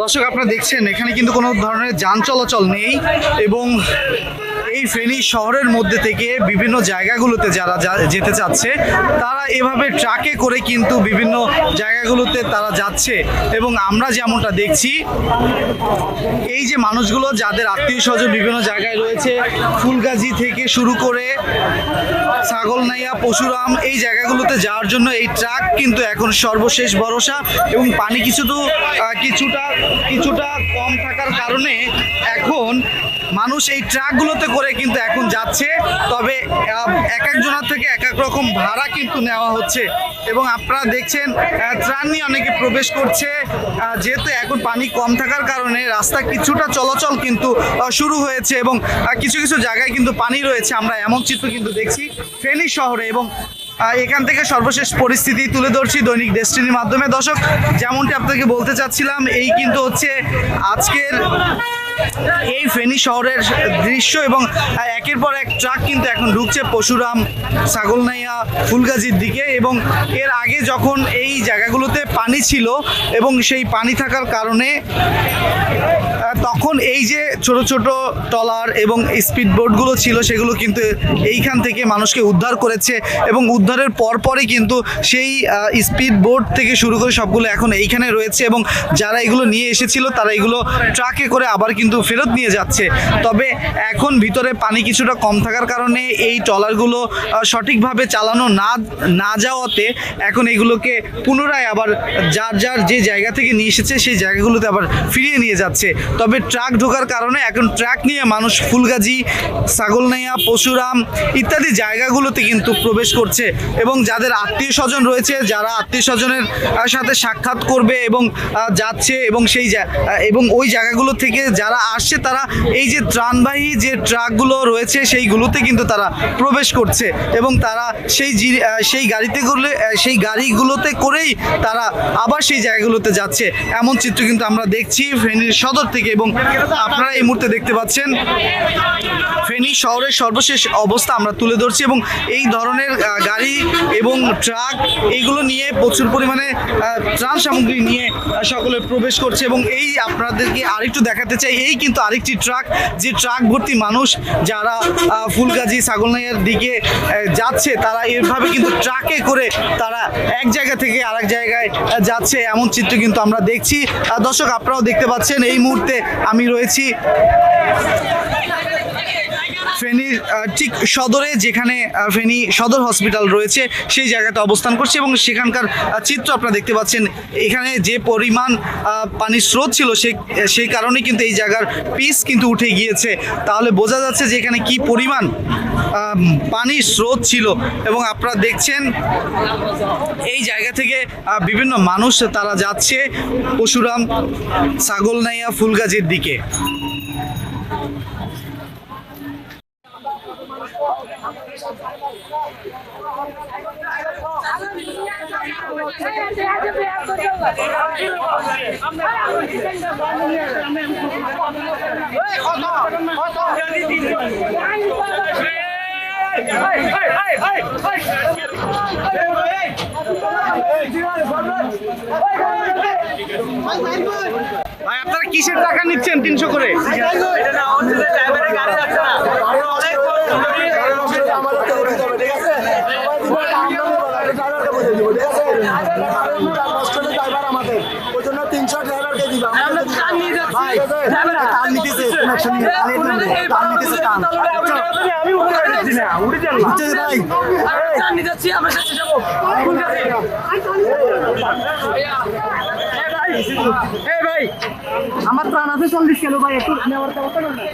দর্শক আপনারা দেখছেন এখানে কিন্তু কোনো ধরনের যান চলাচল নেই এবং এই ফেনী শহরের মধ্যে থেকে বিভিন্ন জায়গাগুলোতে যারা যেতে চাচ্ছে তারা এভাবে ট্রাকে করে কিন্তু বিভিন্ন জায়গাগুলোতে তারা যাচ্ছে এবং আমরা যেমনটা দেখছি এই যে মানুষগুলো যাদের আত্মীয় স্বজন বিভিন্ন জায়গায় রয়েছে ফুলগাজী থেকে শুরু করে ছাগলনাইয়া পশুরাম এই জায়গাগুলোতে যাওয়ার জন্য এই ট্রাক কিন্তু এখন সর্বশেষ ভরসা এবং পানি কিছুটা কম থাকার কারণে এখন মানুষ এই ট্রাকগুলোতে করে কিন্তু এখন যাচ্ছে। তবে এক একজনের থেকে এক এক রকম ভাড়া কিন্তু নেওয়া হচ্ছে এবং আপনারা দেখছেন ত্রাণ নিয়ে অনেকে প্রবেশ করছে। যেহেতু এখন পানি কম থাকার কারণে রাস্তা কিছুটা চলাচল কিন্তু শুরু হয়েছে এবং কিছু কিছু জায়গায় কিন্তু পানি রয়েছে। আমরা এমন চিত্র কিন্তু দেখছি ফেনী শহরে এবং এখান থেকে সর্বশেষ পরিস্থিতি তুলে ধরছি দৈনিক ডেস্টিনির মাধ্যমে। দর্শক যেমনটি আপনাকে বলতে চাচ্ছিলাম এই কিন্তু হচ্ছে আজকের এই ফেনী শহরের দৃশ্য এবং একের পর এক ট্রাক কিন্তু এখন ঢুকছে পশুরাম ছাগলনাইয়া ফুলগাজীর দিকে এবং এর আগে যখন এই জায়গাগুলোতে পানি ছিল এবং সেই পানি থাকার কারণে তখন এই যে ছোট ছোট ট্রলার এবং স্পিড বোটগুলো ছিল সেগুলো কিন্তু এইখান থেকে মানুষকে উদ্ধার করেছে এবং উদ্ধারের পরপরই কিন্তু সেই স্পিড বোট থেকে শুরু করে সবগুলো এখন এইখানে রয়েছে এবং যারা এগুলো নিয়ে এসেছিল তারা এগুলো ট্রাকে করে আবার কিন্তু ফেরত নিয়ে যাচ্ছে। তবে এখন ভিতরে পানি কিছুটা কম থাকার কারণে এই ট্রলারগুলো সঠিকভাবে চালানো না যাওয়াতে এখন এগুলোকে পুনরায় আবার যার যে জায়গা থেকে নিয়ে এসেছে সেই জায়গাগুলোতে আবার ফিরিয়ে নিয়ে যাচ্ছে। তবে ট্রাক ঢোকার কারণে এখন ট্রাক নিয়ে মানুষ ফুলগাজী ছাগলনাইয়া পশুরাম ইত্যাদি জায়গাগুলোতে কিন্তু প্রবেশ করছে এবং যাদের আত্মীয় স্বজন রয়েছে যারা আত্মীয় স্বজনের সাথে সাক্ষাৎ করবে এবং যাচ্ছে এবং ওই জায়গাগুলো থেকে যারা আসছে তারা এই যে ত্রাণবাহী যে ট্রাকগুলো রয়েছে সেইগুলোতে কিন্তু তারা প্রবেশ করছে এবং তারা সেই গাড়িগুলোতে করেই তারা আবার সেই জায়গাগুলোতে যাচ্ছে। এমন চিত্র কিন্তু আমরা দেখছি ফেনীর সদর থেকে এবং আপনারা এই মুহূর্তে দেখতে পাচ্ছেন ফেনী শহরের সর্বশেষ অবস্থা আমরা তুলে ধরছি এবং এই ধরনের গাড়ি এবং ট্রাক এইগুলো নিয়ে প্রচুর পরিমাণে ত্রাণ সামগ্রী নিয়ে সকলে প্রবেশ করছে এবং এই আপনাদেরকে আরেকটু দেখাতে চাই এই কিন্তু আরেকটি ট্রাক যে ট্রাক ভর্তি মানুষ যারা ফুলগাজী ছাগলনাইয়ার দিকে যাচ্ছে তারা এভাবে কিন্তু ট্রাকে করে তারা এক জায়গা থেকে আরেক জায়গায় যাচ্ছে এমন চিত্র কিন্তু আমরা দেখছি। দর্শক আপনারাও দেখতে পাচ্ছেন এই মুহূর্তে আমি রয়েছি ফেনীর ঠিক সদরে যেখানে ফেনী সদর হসপিটাল রয়েছে সেই জায়গাতে অবস্থান করছে এবং সেখানকার চিত্র আপনারা দেখতে পাচ্ছেন। এখানে যে পরিমাণ পানির স্রোত ছিল সেই কারণে কিন্তু এই জায়গার পিচ কিন্তু উঠে গিয়েছে। তাহলে বোঝা যাচ্ছে যে এখানে কি পরিমাণ পানির স্রোত ছিল এবং আপনারা দেখছেন এই জায়গা থেকে বিভিন্ন মানুষ তারা যাচ্ছে পশুরাম ছাগলনাইয়া ফুলগাজীর দিকে। ভাই আপনারা কিসের টাকা নিচ্ছেন 300 করে? আমার ত্রাণ আছে 40 কিলো ভাই একটু নেওয়ার ব্যবস্থা করেন।